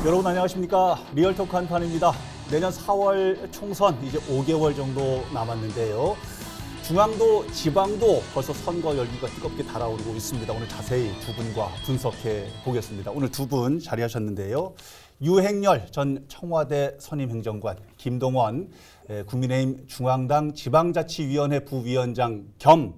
여러분 안녕하십니까. 리얼토크 한판입니다. 내년 4월 총선 이제 5개월 정도 남았는데요. 중앙도 지방도 벌써 선거 열기가 뜨겁게 달아오르고 있습니다. 오늘 자세히 두 분과 분석해 보겠습니다. 오늘 두 분 자리하셨는데요. 유행열 전 청와대 선임행정관, 김동원 국민의힘 중앙당 지방자치위원회 부위원장 겸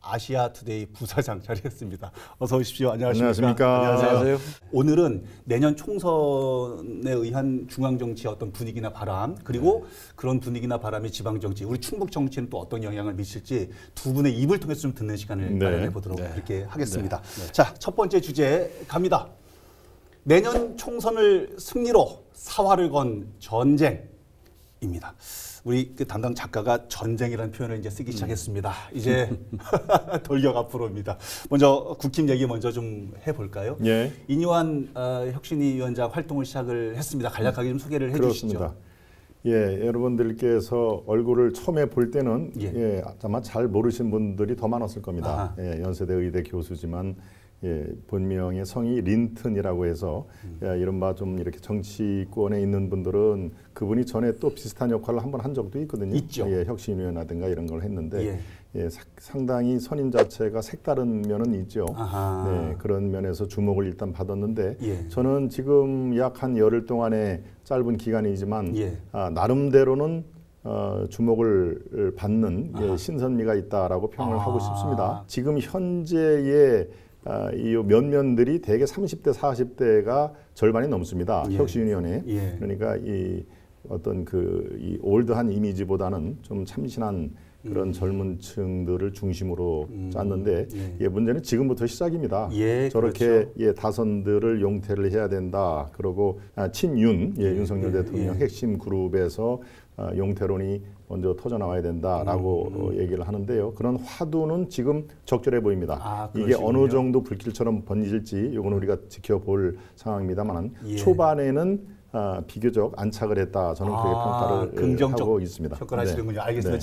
아시아투데이 부사장 자리했습니다. 어서 오십시오. 안녕하십니까? 안녕하세요. 오늘은 내년 총선에 의한 중앙정치의 어떤 분위기나 바람, 그리고 그런 분위기나 바람이 지방정치, 우리 충북 정치는 또 어떤 영향을 미칠지 두 분의 입을 통해서 좀 듣는 시간을 마련해 보도록 이렇게 하겠습니다. 자, 첫 번째 주제 갑니다. 내년 총선을 승리로 사활을 건 전쟁입니다. 우리 그 담당 작가가 전쟁이라는 표현을 이제 쓰기 시작했습니다. 이제 돌격 앞으로입니다. 먼저 국힘 얘기 먼저 좀 해볼까요? 예. 이니환 혁신위 위원장 활동을 시작을 했습니다. 간략하게 좀 소개를 해주시죠. 그렇습니다. 예, 여러분들께서 얼굴을 처음에 볼 때는 아마 잘 모르신 분들이 더 많았을 겁니다. 예, 연세대 의대 교수지만 본명의 성이 린튼이라고 해서 이른바 좀 이렇게 정치권에 있는 분들은 그분이 전에 또 비슷한 역할을 한번 한 적도 있거든요. 있죠. 혁신위원회라든가 이런 걸 했는데 상당히 선임 자체가 색다른 면은 있죠. 네, 그런 면에서 주목을 일단 받았는데 저는 지금 약 한 열흘 동안의 짧은 기간이지만 나름대로는 주목을 받는 신선미가 있다라고 평을 하고 싶습니다. 지금 현재의 이 면면들이 대개 30대, 40대가 절반이 넘습니다. 혁신위원회. 그러니까 이 어떤 이 올드한 이미지보다는 좀 참신한 그런 젊은 층들을 중심으로 짰는데 문제는 지금부터 시작입니다. 저렇게 그렇죠. 다선들을 용퇴를 해야 된다. 그리고 친윤, 윤석열 대통령 핵심 그룹에서 용퇴론이 먼저 터져나와야 된다라고 얘기를 하는데요. 그런 화두는 지금 적절해 보입니다. 이게 어느 정도 불길처럼 번질지 이건 우리가 지켜볼 상황입니다만 초반에는 비교적 안착을 했다. 저는 그렇게 평가를 긍정적 하고 있습니다. 평가하시는군요. 알겠습니다.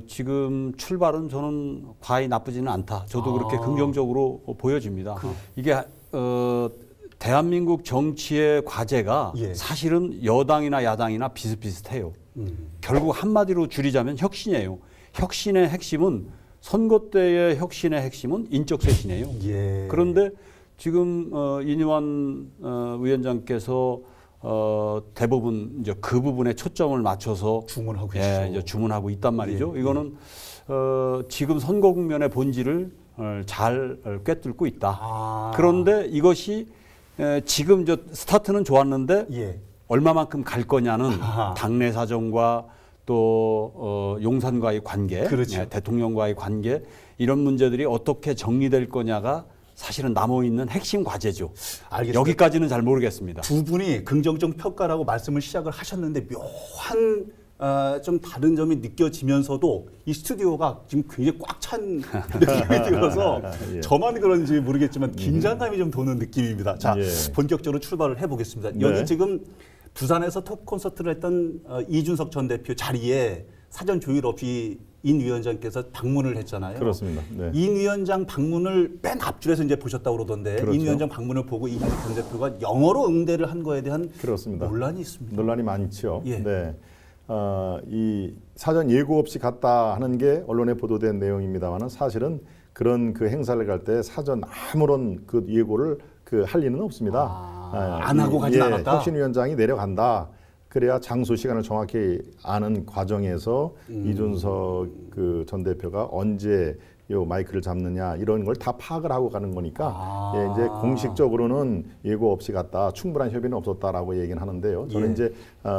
지금 출발은 저는 과히 나쁘지는 않다. 저도 그렇게 긍정적으로 보여집니다. 이게 대한민국 정치의 과제가 사실은 여당이나 야당이나 비슷비슷해요. 결국 한마디로 줄이자면 혁신이에요. 혁신의 핵심은 선거 때의 혁신의 핵심은 인적 쇄신이에요. 그런데 지금 이니환 위원장께서 대부분 이제 그 부분에 초점을 맞춰서 주문하고 이제 주문하고 있단 말이죠. 이거는 지금 선거 국면의 본질을 잘 꿰뚫고 있다. 그런데 이것이 지금 스타트는 좋았는데 얼마만큼 갈 거냐는 당내 사정과 또 용산과의 관계, 대통령과의 관계 이런 문제들이 어떻게 정리될 거냐가 사실은 남아있는 핵심 과제죠. 알겠습니다. 여기까지는 잘 모르겠습니다. 두 분이 긍정적 평가라고 말씀을 시작을 하셨는데 묘한 좀 다른 점이 느껴지면서도 이 스튜디오가 지금 굉장히 꽉 찬 느낌이 들어서 저만 그런지 모르겠지만 긴장감이 좀 도는 느낌입니다. 자, 본격적으로 출발을 해보겠습니다. 여기 지금 부산에서 톱 콘서트를 했던 이준석 전 대표 자리에 사전 조율 없이 인 위원장께서 방문을 했잖아요. 그렇습니다. 인 위원장 방문을 맨 앞줄에서 이제 보셨다고 그러던데 인 위원장 방문을 보고 이준석 전 대표가 영어로 응대를 한 거에 대한 논란이 있습니다. 논란이 많죠. 이 사전 예고 없이 갔다 하는 게 언론에 보도된 내용입니다만은 사실은 그런 그 행사를 갈 때 사전 아무런 그 예고를 할 리는 없습니다. 안 하고 가진 않았다. 혁신위원장이 내려간다. 그래야 장소 시간을 정확히 아는 과정에서 이준석 전 대표가 언제 요 마이크를 잡느냐 이런 걸 다 파악을 하고 가는 거니까 이제 공식적으로는 예고 없이 갔다 충분한 협의는 없었다라고 얘기는 하는데요. 저는 이제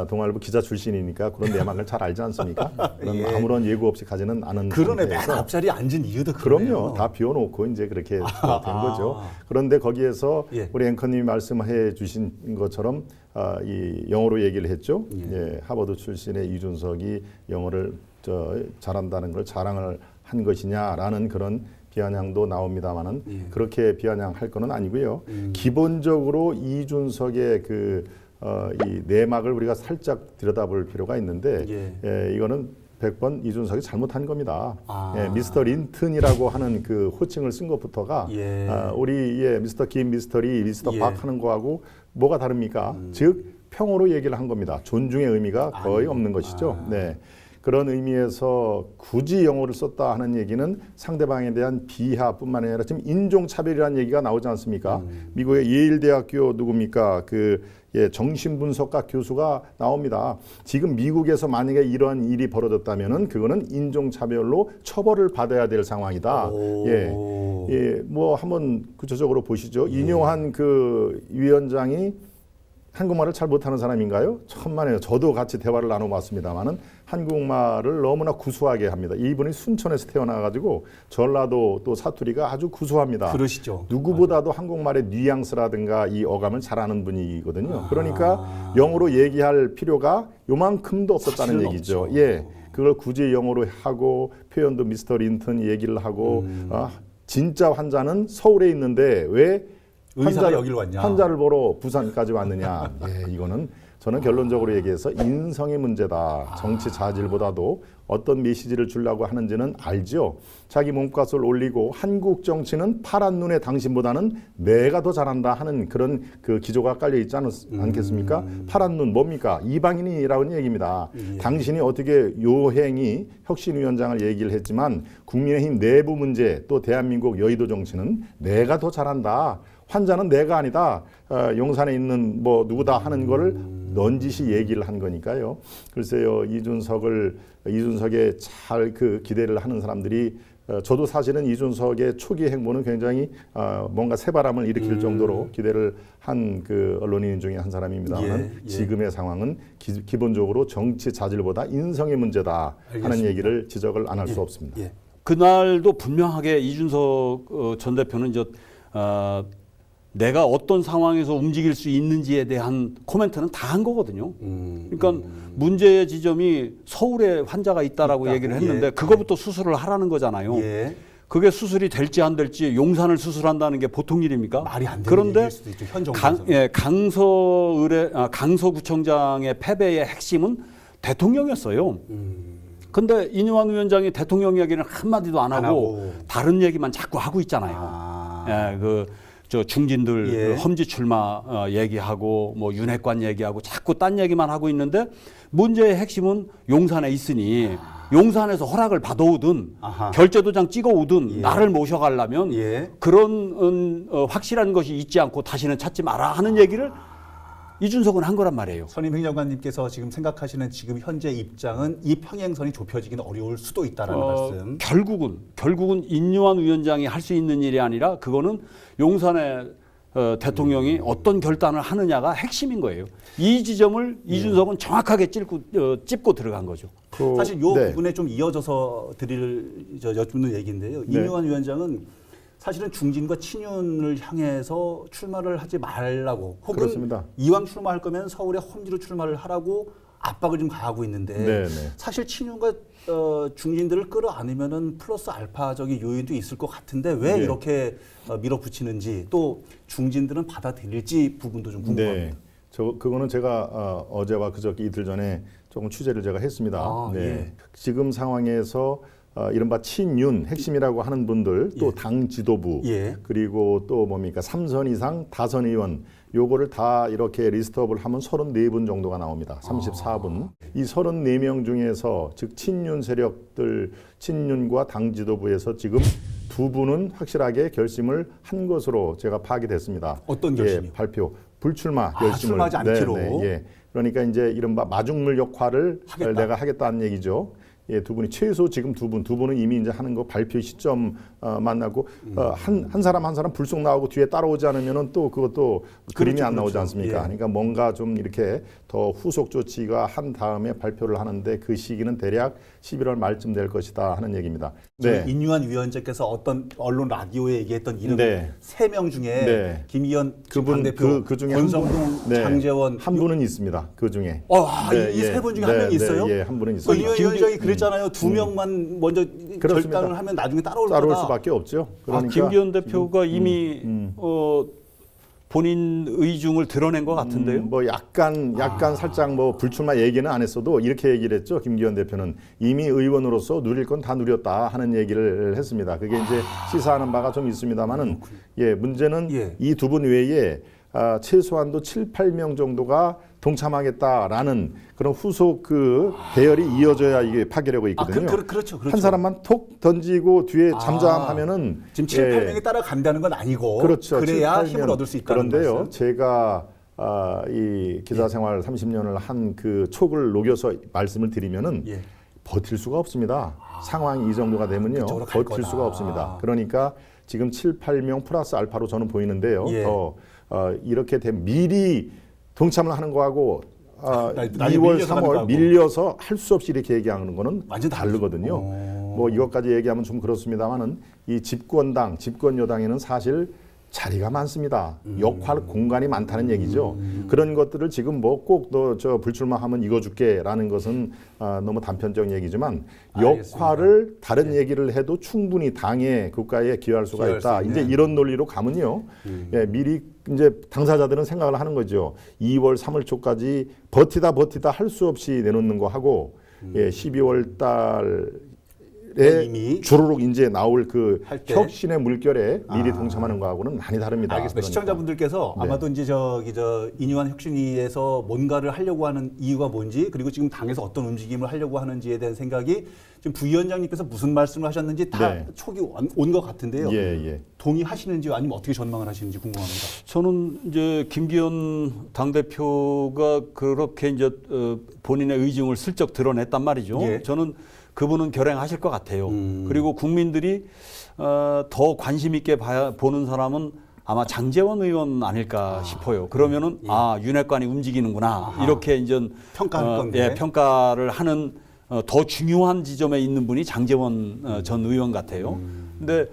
동아일보 기자 출신이니까 그런 내막을 잘 알지 않습니까? 그런 아무런 예고 없이 가지는 않은 그러네. 맨 앞자리에 앉은 이유도 그럼요. 다 비워놓고 이제 그렇게 된 거죠. 그런데 거기에서 우리 앵커님이 말씀해 주신 것처럼 이 영어로 얘기를 했죠. 하버드 출신의 이준석이 영어를 잘한다는 걸 자랑을 한 것이냐라는 그런 비아냥도 나옵니다만은 그렇게 비아냥할 거는 아니고요. 기본적으로 이준석의 이 내막을 우리가 살짝 들여다볼 필요가 있는데 이거는 100번 이준석이 잘못한 겁니다. 예, 미스터 린튼이라고 하는 그 호칭을 쓴 것부터가 우리 미스터 김, 미스터 리, 미스터 박 하는 거하고 뭐가 다릅니까? 즉 평어로 얘기를 한 겁니다. 존중의 의미가 거의 없는 것이죠. 네. 그런 의미에서 굳이 영어를 썼다 하는 얘기는 상대방에 대한 비하뿐만 아니라 지금 인종차별이라는 얘기가 나오지 않습니까? 미국의 예일대학교 누굽니까? 정신분석학 교수가 나옵니다. 지금 미국에서 만약에 이러한 일이 벌어졌다면은 그거는 인종차별로 처벌을 받아야 될 상황이다. 뭐 한번 구체적으로 보시죠. 인용한 그 위원장이 한국말을 잘 못하는 사람인가요? 천만에요. 저도 같이 대화를 나눠봤습니다만은 한국말을 너무나 구수하게 합니다. 이분이 순천에서 태어나가지고 전라도 또 사투리가 아주 구수합니다. 그러시죠. 누구보다도 한국말의 뉘앙스라든가 이 어감을 잘하는 분이거든요. 그러니까 영어로 얘기할 필요가 요만큼도 없었다는 얘기죠. 없죠. 예, 그걸 굳이 영어로 하고 표현도 미스터 린턴 얘기를 하고 진짜 환자는 서울에 있는데 왜 의사가 여기로 왔냐? 환자를 보러 부산까지 왔느냐? 예, 이거는 저는 결론적으로 얘기해서 인성의 문제다. 정치 자질보다도 어떤 메시지를 주려고 하는지는 알죠. 자기 몸값을 올리고 한국 정치는 파란 눈의 당신보다는 내가 더 잘한다 하는 그런 그 기조가 깔려 있지 않겠습니까? 파란 눈 뭡니까? 이방인이라는 얘기입니다. 당신이 어떻게 요행이 혁신위원장을 얘기를 했지만 국민의힘 내부 문제 또 대한민국 여의도 정치는 내가 더 잘한다. 환자는 내가 아니다. 용산에 있는 뭐 누구다 하는 거를 넌지시 얘기를 한 거니까요. 글쎄요, 이준석의 잘 그 기대를 하는 사람들이 저도 사실은 이준석의 초기 행보는 굉장히 뭔가 새바람을 일으킬 정도로 기대를 한 그 언론인 중에 한 사람입니다만 지금의 상황은 기본적으로 정치 자질보다 인성의 문제다 하는 얘기를 지적을 안 할 수 없습니다. 그날도 분명하게 이준석 전 대표는 내가 어떤 상황에서 움직일 수 있는지에 대한 코멘트는 다 한 거거든요. 그러니까 문제의 지점이 서울에 환자가 있다라고 얘기를 했는데 그거부터 수술을 하라는 거잖아요. 그게 수술이 될지 안 될지 용산을 수술한다는 게 보통 일입니까? 말이 안 되는 그런데 얘기일 수도 있죠, 현 정부에서. 강서구청장의 패배의 핵심은 대통령이었어요. 근데 이뇨한 위원장이 대통령 얘기는 한마디도 안 하고 다른 얘기만 자꾸 하고 있잖아요. 중진들 험지 출마 얘기하고 뭐 윤핵관 얘기하고 자꾸 딴 얘기만 하고 있는데 문제의 핵심은 용산에 있으니 용산에서 허락을 받아오든 결제도장 찍어오든 나를 모셔가려면 그런 확실한 것이 있지 않고 다시는 찾지 마라 하는 얘기를 이준석은 한 거란 말이에요. 선임 행정관님께서 지금 생각하시는 지금 현재 입장은 이 평행선이 좁혀지기는 어려울 수도 있다라는 말씀. 결국은 인요한 위원장이 할 수 있는 일이 아니라 그거는 용산의 대통령이 어떤 결단을 하느냐가 핵심인 거예요. 이 지점을 이준석은 정확하게 찝고 들어간 거죠. 사실 이 부분에 좀 이어져서 여쭙는 얘기인데요. 인요한 위원장은 사실은 중진과 친윤을 향해서 출마를 하지 말라고 혹은 그렇습니다. 이왕 출마할 거면 서울에 험지로 출마를 하라고 압박을 좀 가하고 있는데 사실 친윤과 중진들을 끌어안으면은 플러스 알파적인 요인도 있을 것 같은데 왜 이렇게 밀어붙이는지 또 중진들은 받아들일지 부분도 좀 궁금합니다. 그거는 제가 어제와 그저께 이틀 전에 조금 취재를 제가 했습니다. 지금 상황에서 이른바 친윤 핵심이라고 하는 분들 또 당 지도부 그리고 또 뭡니까 3선 이상 다선 의원 요거를 다 이렇게 리스트업을 하면 34분 정도가 나옵니다. 34분. 이 34명 중에서 즉 친윤 세력들 친윤과 당 지도부에서 지금 2분은 확실하게 결심을 한 것으로 제가 파악이 됐습니다. 어떤 결심이요? 발표. 불출마 결심을. 출마하지 않기로. 그러니까 이제 이른바 마중물 역할을 내가 하겠다는 얘기죠. 두 분이 최소 지금 두 분은 이미 이제 하는 거 발표 시점 만나고 한 사람 불쑥 나오고 뒤에 따라오지 않으면은 또 그것도 그림이 안 나오지 않습니까? 그러니까 뭔가 좀 이렇게 더 후속 조치가 한 다음에 발표를 하는데 그 시기는 대략 11월 말쯤 될 것이다 하는 얘기입니다. 인유한 위원장께서 어떤 언론 라디오에 얘기했던 이름 3명 중에 김의원 대표, 그 중에 권성동, 장제원 한 분은 있습니다. 그 중에 이 세 분 중에 한 명이 있어요? 한 분은 있어요. 인유한 위원장이 그랬잖아요. 2명만 먼저 결단을 하면 나중에 따라올 수밖에 없죠. 그러니까 김기현 대표가 이미 본인 의중을 드러낸 것 같은데요. 뭐 약간 살짝 뭐 불출마 얘기는 안 했어도 이렇게 얘기를 했죠. 김기현 대표는 이미 의원으로서 누릴 건 다 누렸다 하는 얘기를 했습니다. 그게 이제 시사하는 바가 좀 있습니다만은 문제는 이 두 분 외에 최소한도 7, 8명 정도가 동참하겠다라는 그런 후속 그 대열이 이어져야 이게 파괴력이 있거든요. 그렇죠. 한 사람만 톡 던지고 뒤에 잠잠하면은 지금 7, 8명이 따라간다는 건 아니고 그렇죠. 그래야 7, 8명. 힘을 얻을 수 있다는 그런데요. 말씀. 제가 이 기자 생활 30년을 한 그 촉을 녹여서 말씀을 드리면은 버틸 수가 없습니다. 상황이 이 정도가 되면요. 버틸 수가 없습니다. 그러니까 지금 7, 8명 플러스 알파로 저는 보이는데요. 더 이렇게 되면 미리 동참을 하는 거하고 2월, 3월 밀려서 할 수 없이 이렇게 얘기하는 거는 완전 다르거든요. 뭐 이것까지 얘기하면 좀 그렇습니다만은 이 집권 여당에는 사실 자리가 많습니다. 역할 공간이 많다는 얘기죠. 그런 것들을 지금 뭐 꼭 너 저 불출마하면 이거 줄게라는 것은 너무 단편적인 얘기지만 역할을 다른 얘기를 해도 충분히 당에 국가에 기여할 수가 있다. 이제 이런 논리로 가면요. 미리 이제 당사자들은 생각을 하는 거죠. 2월, 3월 초까지 버티다 할 수 없이 내놓는 거 하고 12월 달에 이미 주르륵 이제 나올 그 혁신의 물결에 미리 동참하는 거하고는 많이 다릅니다. 알겠습니다. 그러니까. 시청자분들께서 아마도 이제 인유한 혁신위에서 뭔가를 하려고 하는 이유가 뭔지 그리고 지금 당에서 어떤 움직임을 하려고 하는지에 대한 생각이 지금 부위원장님께서 무슨 말씀을 하셨는지 다 촉이 온 것 같은데요. 동의하시는지 아니면 어떻게 전망을 하시는지 궁금합니다. 저는 이제 김기현 당대표가 그렇게 이제 본인의 의중을 슬쩍 드러냈단 말이죠. 저는 그분은 결행하실 것 같아요. 그리고 국민들이 더 관심 있게 보는 사람은 아마 장제원 의원 아닐까 싶어요. 그러면은 윤핵관이 움직이는구나 이렇게 이제 평가할 건데 평가를 하는 더 중요한 지점에 있는 분이 장제원 전 의원 같아요. 근데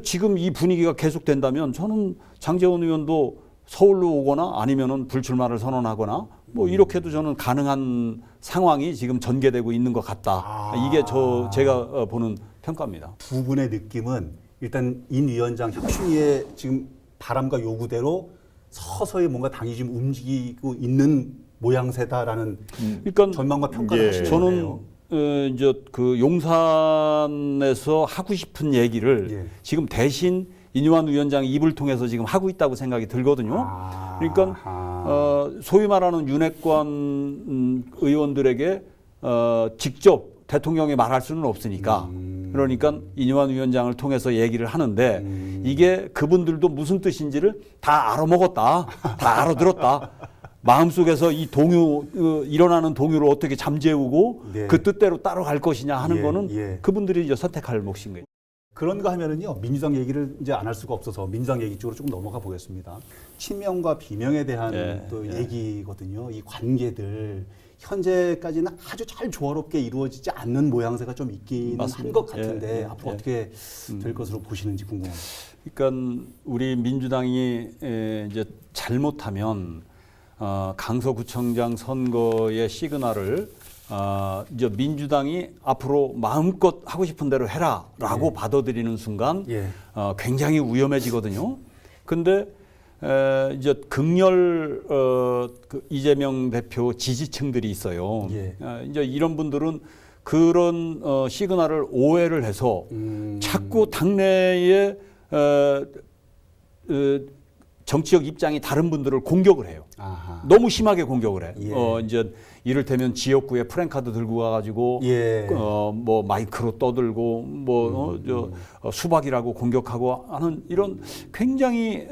지금 이 분위기가 계속된다면 저는 장제원 의원도 서울로 오거나 아니면은 불출마를 선언하거나 뭐 이렇게도 저는 가능한 상황이 지금 전개되고 있는 것 같다. 이게 제가 보는 평가입니다. 두 분의 느낌은 일단 인 위원장 혁신위의 지금 바람과 요구대로 서서히 뭔가 당이 지금 움직이고 있는 모양새다라는 그러니까 전망과 평가를 하시는 거예요. 저는 이제 그 용산에서 하고 싶은 얘기를 지금 대신 인유한 위원장이 입을 통해서 지금 하고 있다고 생각이 들거든요. 그러니까 소위 말하는 윤핵관 의원들에게 직접 대통령이 말할 수는 없으니까 그러니까 인유한 위원장을 통해서 얘기를 하는데 이게 그분들도 무슨 뜻인지를 다 알아먹었다. 다 알아들었다. 마음속에서 이 일어나는 동요를 어떻게 잠재우고 그 뜻대로 따라갈 것이냐 하는 거는 그분들이 이제 선택할 몫인 거예요. 그런가 하면은요, 민주당 얘기를 이제 안 할 수가 없어서 민주당 얘기 쪽으로 조금 넘어가 보겠습니다. 친명과 비명에 대한 또 얘기거든요. 이 관계들 현재까지는 아주 잘 조화롭게 이루어지지 않는 모양새가 좀 있긴 한 것 같은데 앞으로 어떻게 될 것으로 보시는지 궁금합니다. 그러니까 우리 민주당이 이제 잘못하면 강서구청장 선거의 시그널을 이제 민주당이 앞으로 마음껏 하고 싶은 대로 해라라고 받아들이는 순간 굉장히 위험해지거든요. 근데 이제 극렬 그 이재명 대표 지지층들이 있어요. 이제 이런 분들은 그런 시그널을 오해를 해서 자꾸 당내에 정치적 입장이 다른 분들을 공격을 해요. 너무 심하게 공격을 해. 이제 이를테면 지역구에 프랜카드 들고 가가지고 뭐 마이크로 떠들고 수박이라고 공격하고 하는 이런 굉장히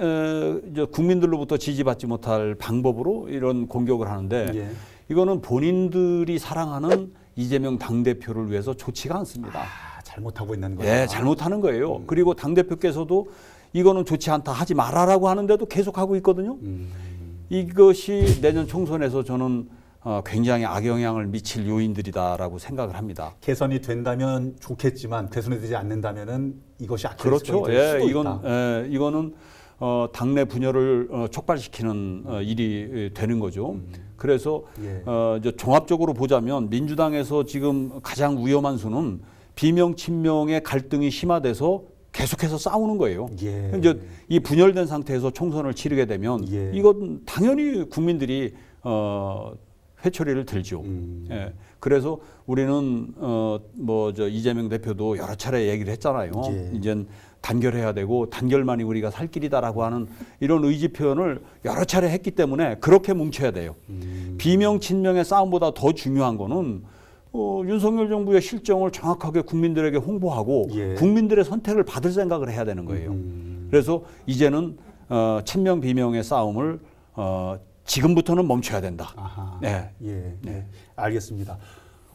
이제 국민들로부터 지지받지 못할 방법으로 이런 공격을 하는데 이거는 본인들이 사랑하는 이재명 당대표를 위해서 좋지가 않습니다. 잘못하고 있는 거예요. 잘못하는 거예요. 그리고 당대표께서도 이거는 좋지 않다 하지 말아라고 하는데도 계속하고 있거든요. 이것이 내년 총선에서 저는 굉장히 악영향을 미칠 요인들이다라고 생각을 합니다. 개선이 된다면 좋겠지만 개선이 되지 않는다면은 이것이 악화될 수도 있다. 이거는 당내 분열을 촉발시키는 일이 되는 거죠. 그래서 이제 종합적으로 보자면 민주당에서 지금 가장 위험한 수는 비명 친명의 갈등이 심화돼서 계속해서 싸우는 거예요. 예. 이제 이 분열된 상태에서 총선을 치르게 되면 예. 이건 당연히 국민들이 회초리를 들죠. 예. 그래서 우리는 뭐 저 이재명 대표도 여러 차례 얘기를 했잖아요. 예. 이젠 단결해야 되고 단결만이 우리가 살 길이다라고 하는 이런 의지 표현을 여러 차례 했기 때문에 그렇게 뭉쳐야 돼요. 비명 친명의 싸움보다 더 중요한 거는 윤석열 정부의 실정을 정확하게 국민들에게 홍보하고 예. 국민들의 선택을 받을 생각을 해야 되는 거예요. 그래서 이제는 친명 비명의 싸움을 지금부터는 멈춰야 된다. 아하. 네. 예. 네. 알겠습니다.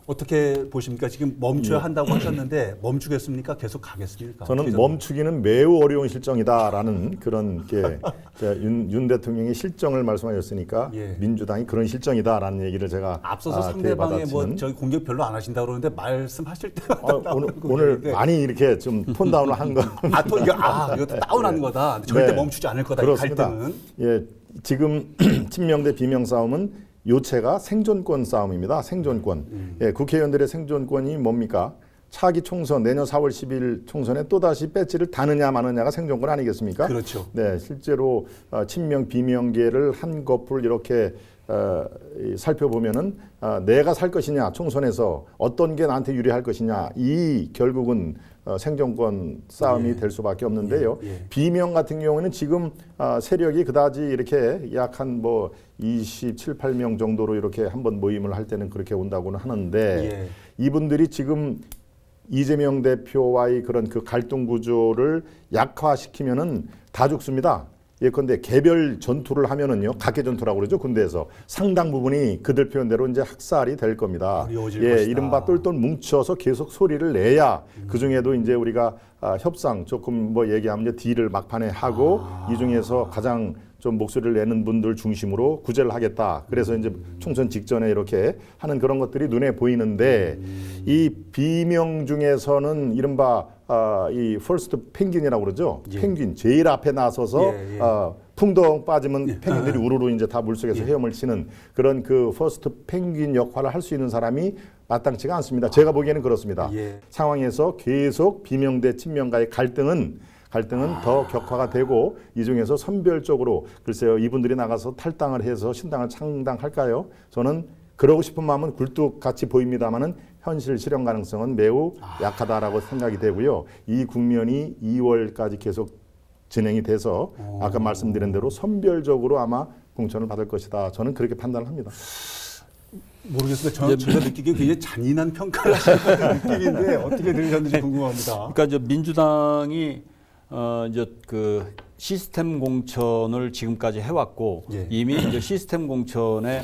어떻게 보십니까? 지금 멈춰야 한다고 하셨는데 멈추겠습니까? 계속 가겠습니까? 저는 멈추기는 매우 어려운 실정이다라는 그런 게 윤 대통령의 실정을 말씀하셨으니까 예. 민주당이 그런 실정이다라는 얘기를 제가 앞서서 상대방의 뭐 저기 공격 별로 안 하신다 그러는데 말씀하실 때마다 오늘 많이 이렇게 좀 톤다운을 한 거. 이것도 다운하는 거다. 절대 네. 멈추지 않을 거다. 그렇습니다. 이 갈등은. 예, 지금 친명 대 비명 싸움은 요체가 생존권 싸움입니다. 생존권. 예, 국회의원들의 생존권이 뭡니까? 차기 총선 내년 4월 10일 총선에 또다시 배지를 다느냐 마느냐가 생존권 아니겠습니까? 그렇죠. 네, 실제로 친명 비명계를 한꺼풀 이렇게 살펴보면은 내가 살 것이냐 총선에서 어떤 게 나한테 유리할 것이냐 이 결국은 생존권 싸움이 예. 될 수밖에 없는데요. 예. 비명 같은 경우는 지금 세력이 그다지 이렇게 약 한 뭐 27, 8명 정도로 이렇게 한번 모임을 할 때는 그렇게 온다고는 하는데 예. 이분들이 지금 이재명 대표와의 그런 그 갈등 구조를 약화시키면은 다 죽습니다. 예컨대 개별 전투를 하면은요, 각계 전투라고 그러죠, 군대에서 상당 부분이 그들 표현대로 이제 학살이 될 겁니다. 어려워질 예, 것이다. 이른바 똘똘 뭉쳐서 계속 소리를 내야 그 중에도 이제 우리가 협상 조금 뭐 얘기하면 이제 딜을 막판에 하고 이 중에서 가장 좀 목소리를 내는 분들 중심으로 구제를 하겠다. 그래서 이제 총선 직전에 이렇게 하는 그런 것들이 눈에 보이는데 이 비명 중에서는 이른바 이 퍼스트 펭귄이라고 그러죠. 예. 펭귄 제일 앞에 나서서 예, 예. 풍덩 빠지면 펭귄들이 우르르 이제 다 물속에서 헤엄을 치는 그런 그 퍼스트 펭귄 역할을 할 수 있는 사람이 마땅치가 않습니다. 제가 보기에는 그렇습니다. 예. 상황에서 계속 비명 대 친명과의 갈등은 더 격화가 되고 이 중에서 선별적으로 글쎄요 이분들이 나가서 탈당을 해서 신당을 창당할까요? 저는 그러고 싶은 마음은 굴뚝같이 보입니다만은 현실 실현 가능성은 매우 약하다라고 생각이 되고요. 이 국면이 2월까지 계속 진행이 돼서 아까 말씀드린 대로 선별적으로 아마 공천을 받을 것이다. 저는 그렇게 판단을 합니다. 모르겠습니다. 제가 느끼기에 굉장히 잔인한 평가를 하시는 느낌인데 어떻게 들으셨는지 궁금합니다. 그러니까 이제 민주당이 이제 그 시스템 공천을 지금까지 해왔고 예. 이미 이제 시스템 공천의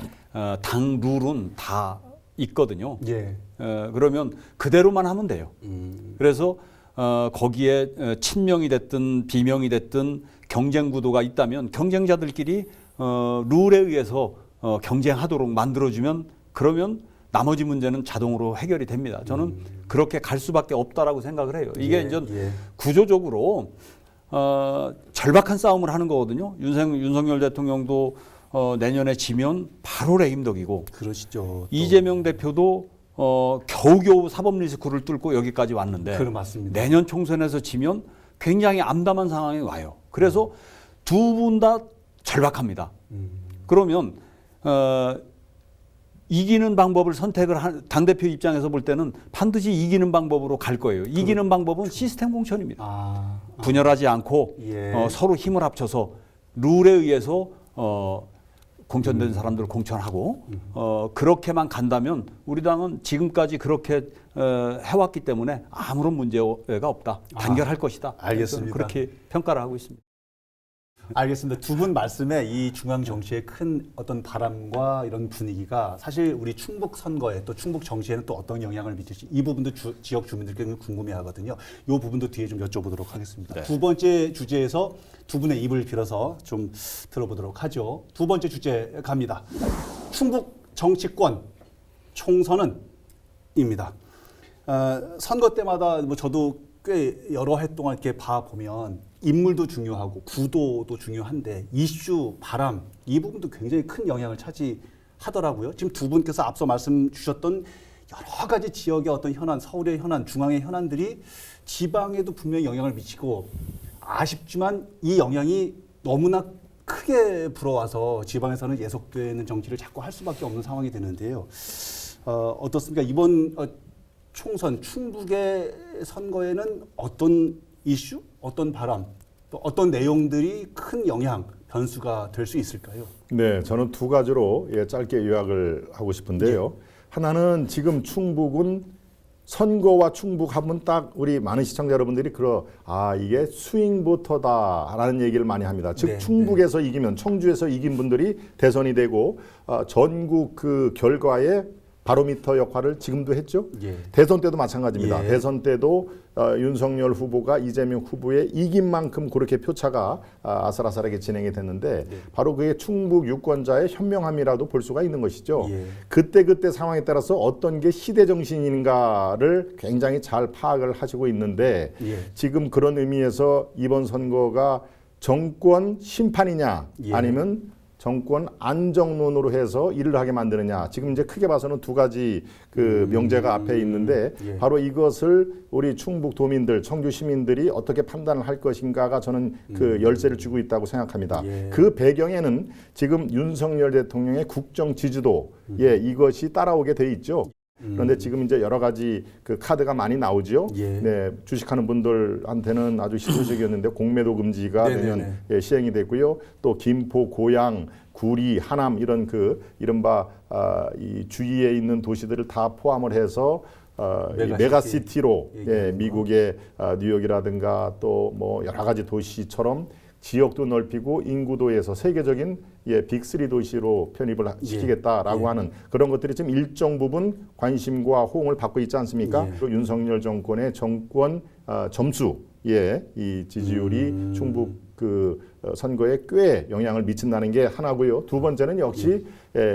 당 룰은 다 있거든요. 예. 그러면 그대로만 하면 돼요. 그래서 거기에 친명이 됐든 비명이 됐든 경쟁 구도가 있다면 경쟁자들끼리 룰에 의해서 경쟁하도록 만들어주면 그러면 나머지 문제는 자동으로 해결이 됩니다. 저는 그렇게 갈 수밖에 없다라고 생각을 해요. 이게 이제 구조적으로 절박한 싸움을 하는 거거든요. 윤석열 대통령도 내년에 지면 바로 레임덕이고 그러시죠. 또. 이재명 대표도 겨우겨우 사법 리스크를 뚫고 여기까지 왔는데 그래 맞습니다. 내년 총선에서 지면 굉장히 암담한 상황이 와요. 그래서 두 분 다 절박합니다. 그러면 이기는 방법을 선택을 당대표 입장에서 볼 때는 반드시 이기는 방법으로 갈 거예요. 이기는 방법은 시스템 공천입니다. 분열하지 않고 예. 서로 힘을 합쳐서 룰에 의해서 공천된 사람들을 공천하고 그렇게만 간다면 우리 당은 지금까지 그렇게 해왔기 때문에 아무런 문제가 없다. 단결할 것이다. 알겠습니다. 그렇게 평가를 하고 있습니다. 알겠습니다. 두 분 말씀에 이 중앙 정치의 큰 어떤 바람과 이런 분위기가 사실 우리 충북 선거에 또 충북 정치에는 또 어떤 영향을 미칠지 이 부분도 지역 주민들께 궁금해하거든요. 이 부분도 뒤에 좀 여쭤보도록 하겠습니다. 네. 두 번째 주제에서 두 분의 입을 빌어서 좀 들어보도록 하죠. 두 번째 주제 갑니다. 충북 정치권 총선은입니다. 선거 때마다 뭐 저도 꽤 여러 해 동안 이렇게 봐 보면 인물도 중요하고 구도도 중요한데 이슈, 바람 이 부분도 굉장히 큰 영향을 차지하더라고요. 지금 두 분께서 앞서 말씀 주셨던 여러 가지 지역의 어떤 현안, 서울의 현안, 중앙의 현안들이 지방에도 분명히 영향을 미치고 아쉽지만 이 영향이 너무나 크게 불어와서 지방에서는 예속되는 정치를 자꾸 할 수밖에 없는 상황이 되는데요. 어떻습니까? 이번 총선 충북의 선거에는 어떤 이슈, 어떤 바람, 또 어떤 내용들이 큰 영향, 변수가 될 수 있을까요? 네, 저는 두 가지로 짧게 요약을 하고 싶은데요. 하나는 지금 충북은 선거와 충북하면 딱 우리 많은 시청자 여러분들이 이게 스윙보터다라는 얘기를 많이 합니다. 즉 충북에서 이기면 청주에서 이긴 분들이 대선이 되고 전국 그 결과에 바로미터 역할을 지금도 했죠. 대선 때도 마찬가지입니다. 대선 때도 윤석열 후보가 이재명 후보의 이긴 만큼 그렇게 표차가 아슬아슬하게 진행이 됐는데 바로 그게 충북 유권자의 현명함이라도 볼 수가 있는 것이죠. 그때 상황에 따라서 어떤 게 시대 정신인가를 굉장히 잘 파악을 하시고 있는데 지금 그런 의미에서 이번 선거가 정권 심판이냐 아니면 정권 안정론으로 해서 일을 하게 만드느냐. 지금 이제 크게 봐서는 두 가지 그 명제가 앞에 있는데 바로 이것을 우리 충북 도민들, 청주 시민들이 어떻게 판단을 할 것인가가 저는 그 열쇠를 쥐고 있다고 생각합니다. 그 배경에는 지금 윤석열 대통령의 국정 지지도 이것이 따라오게 돼 있죠. 그런데 지금 이제 여러 가지 그 카드가 많이 나오죠. 네, 주식하는 분들한테는 아주 희소식이었는데 공매도 금지가 내년 시행이 됐고요. 또 김포, 고양, 구리, 하남 이런 그 이른바 이 주위에 있는 도시들을 다 포함을 해서 메가시티로 미국의 뉴욕이라든가 또 뭐 여러 가지 도시처럼 지역도 넓히고 인구도에서 세계적인 빅3 도시로 편입을 시키겠다라고 하는 그런 것들이 지금 일정 부분 관심과 호응을 받고 있지 않습니까? 윤석열 정권의 정권 점수 이 지지율이 충북 그 선거에 꽤 영향을 미친다는 게 하나고요. 두 번째는 역시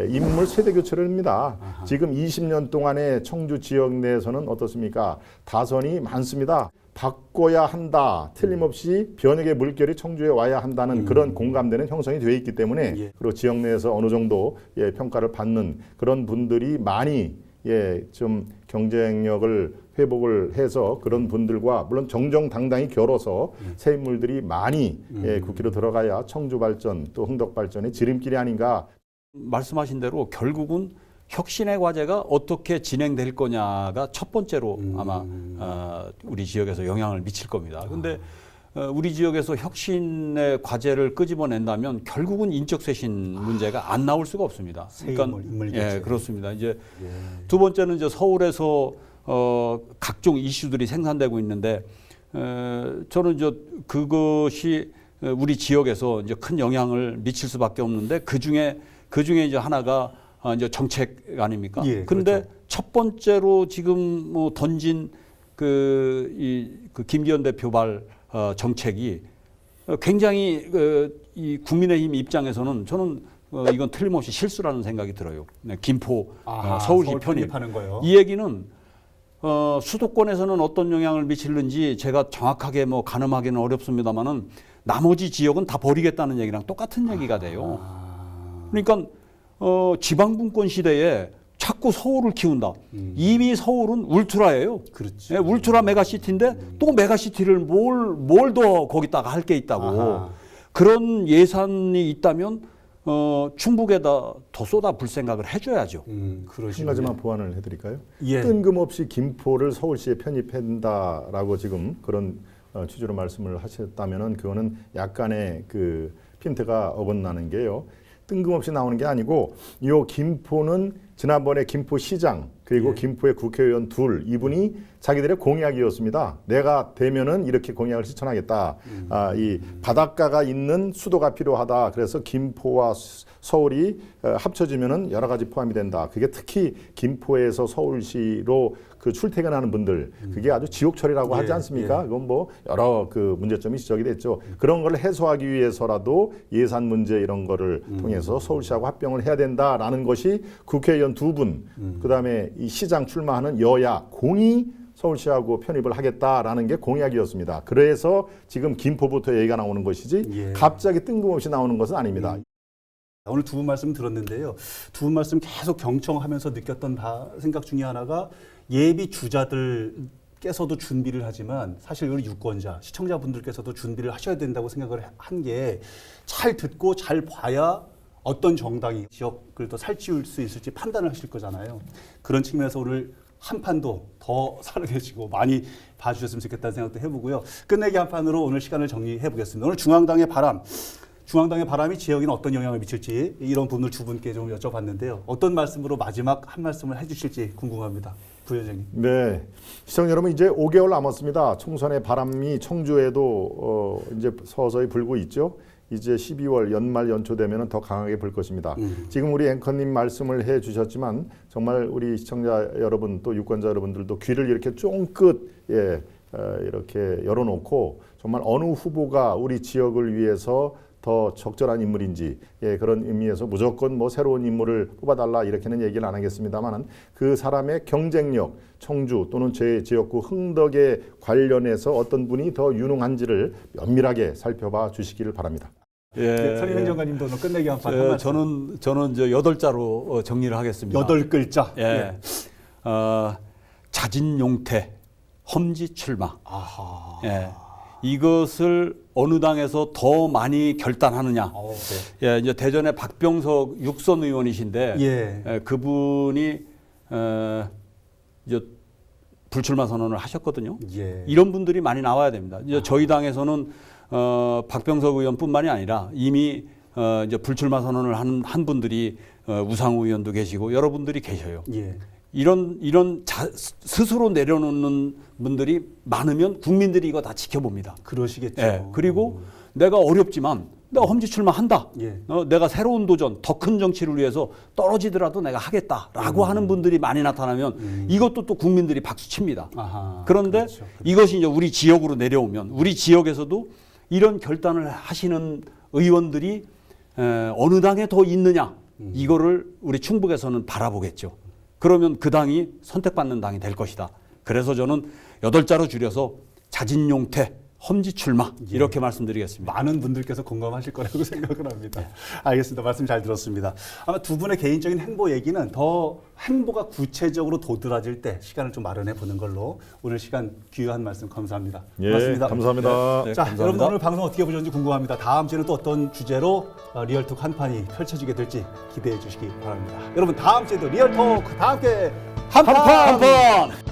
인물 세대 교체를 합니다. 지금 20년 동안의 청주 지역 내에서는 어떻습니까? 다선이 많습니다. 바꿔야 한다. 틀림없이 변혁의 물결이 청주에 와야 한다는 그런 공감대는 형성이 되어 있기 때문에 그리고 지역 내에서 어느 정도 평가를 받는 그런 분들이 많이 좀 경쟁력을 회복을 해서 그런 분들과 물론 정정당당히 겨뤄서 새 인물들이 많이 국회로 들어가야 청주 발전 또 흥덕 발전의 지름길이 아닌가. 말씀하신 대로 결국은 혁신의 과제가 어떻게 진행될 거냐가 첫 번째로 아마 우리 지역에서 영향을 미칠 겁니다. 그런데 우리 지역에서 혁신의 과제를 끄집어낸다면 결국은 인적 쇄신 문제가 안 나올 수가 없습니다. 그러니까 그렇습니다. 이제 두 번째는 이제 서울에서 각종 이슈들이 생산되고 있는데 저는 이제 그것이 우리 지역에서 이제 큰 영향을 미칠 수밖에 없는데 그 중에 이제 하나가 이제 정책 아닙니까? 그런데 그렇죠. 첫 번째로 지금 뭐 던진 그 김기현 대표발 정책이 굉장히 이 국민의힘 입장에서는 저는 이건 틀림없이 실수라는 생각이 들어요. 김포 서울시 편입. 이 얘기는 수도권에서는 어떤 영향을 미칠는지 제가 정확하게 뭐 가늠하기는 어렵습니다만은 나머지 지역은 다 버리겠다는 얘기랑 똑같은 얘기가 돼요. 그러니까 지방분권 시대에 자꾸 서울을 키운다. 이미 서울은 울트라예요. 그렇죠. 울트라 메가시티인데 또 메가시티를 뭘 더 거기다가 할 게 있다고. 그런 예산이 있다면 충북에다 더 쏟아붓을 생각을 해줘야죠. 한 가지만 보완을 해드릴까요? 뜬금없이 김포를 서울시에 편입한다라고 지금 그런 취지로 말씀을 하셨다면은 그거는 약간의 그 핀트가 어긋나는 게요. 뜬금없이 나오는 게 아니고 이 김포는 지난번에 김포시장 그리고 김포의 국회의원 이분이 자기들의 공약이었습니다. 내가 되면은 이렇게 공약을 실천하겠다. 이 바닷가가 있는 수도가 필요하다. 그래서 김포와 서울이 합쳐지면은 여러 가지 포함이 된다. 그게 특히 김포에서 서울시로 그 출퇴근하는 분들 그게 아주 지옥철이라고 하지 않습니까? 그건 뭐 여러 그 문제점이 지적이 됐죠. 그런 걸 해소하기 위해서라도 예산 문제 이런 거를 통해서 서울시하고 합병을 해야 된다라는 것이 국회의원 2분 그다음에 이 시장 출마하는 여야 공이 서울시하고 편입을 하겠다라는 게 공약이었습니다. 그래서 지금 김포부터 얘기가 나오는 것이지 갑자기 뜬금없이 나오는 것은 아닙니다. 오늘 두 분 말씀 들었는데요. 두 분 말씀 계속 경청하면서 느꼈던 생각 중에 하나가 예비 주자들께서도 준비를 하지만 사실 우리 유권자, 시청자분들께서도 준비를 하셔야 된다고 생각을 한 게 잘 듣고 잘 봐야 어떤 정당이 지역을 더 살찌울 수 있을지 판단을 하실 거잖아요. 그런 측면에서 오늘 한 판도 더 살아계시고 많이 봐주셨으면 좋겠다는 생각도 해보고요. 끝내기 한 판으로 오늘 시간을 정리해 보겠습니다. 오늘 중앙당의 바람이 지역에는 어떤 영향을 미칠지 이런 부분을 두 분께 좀 여쭤봤는데요. 어떤 말씀으로 마지막 한 말씀을 해주실지 궁금합니다. 부위원장님. 네, 시청자 여러분 이제 5개월 남았습니다. 총선의 바람이 청주에도 이제 서서히 불고 있죠. 이제 12월 연말 연초 되면 더 강하게 불 것입니다. 지금 우리 앵커님 말씀을 해주셨지만 정말 우리 시청자 여러분 또 유권자 여러분들도 귀를 이렇게 쫑긋 이렇게 열어놓고 정말 어느 후보가 우리 지역을 위해서 더 적절한 인물인지 그런 의미에서 무조건 뭐 새로운 인물을 뽑아달라 이렇게는 얘기를 안 하겠습니다만은 그 사람의 경쟁력, 청주 또는 제 지역구 흥덕에 관련해서 어떤 분이 더 유능한지를 면밀하게 살펴봐 주시기를 바랍니다. 선임 행정관님도 오늘 끝내기 한 판. 저는 저 8자로 정리를 하겠습니다. 8글자. 예. 자진용퇴, 험지 출마. 아하. 예. 이것을 어느 당에서 더 많이 결단하느냐. 네. 예, 이제 대전의 박병석 육선 의원이신데 그분이 이제 불출마 선언을 하셨거든요. 이런 분들이 많이 나와야 됩니다. 이제 저희 당에서는 박병석 의원뿐만이 아니라 이미 이제 불출마 선언을 한 분들이 우상호 의원도 계시고 여러분들이 계셔요. 이런 스스로 내려놓는 분들이 많으면 국민들이 이거 다 지켜봅니다. 그러시겠죠. 예, 그리고 내가 어렵지만 내가 험지 출마한다. 내가 새로운 도전, 더 큰 정치를 위해서 떨어지더라도 내가 하겠다라고 하는 분들이 많이 나타나면 이것도 또 국민들이 박수 칩니다. 그런데 그렇죠. 이것이 이제 우리 지역으로 내려오면 우리 지역에서도 이런 결단을 하시는 의원들이 어느 당에 더 있느냐 이거를 우리 충북에서는 바라보겠죠. 그러면 그 당이 선택받는 당이 될 것이다. 그래서 저는 8자로 줄여서 자진용퇴, 험지 출마 이렇게 말씀드리겠습니다. 많은 분들께서 공감하실 거라고 생각을 합니다. 알겠습니다. 말씀 잘 들었습니다. 아마 두 분의 개인적인 행보 얘기는 더 행보가 구체적으로 도드라질 때 시간을 좀 마련해 보는 걸로 오늘 시간 귀한 말씀 감사합니다. 고맙습니다. 감사합니다. 자, 감사합니다. 여러분 오늘 방송 어떻게 보셨는지 궁금합니다. 다음 주에는 또 어떤 주제로 리얼톡 한 판이 펼쳐지게 될지 기대해 주시기 바랍니다. 여러분 다음 주에도 리얼톡 다 함께 한 판!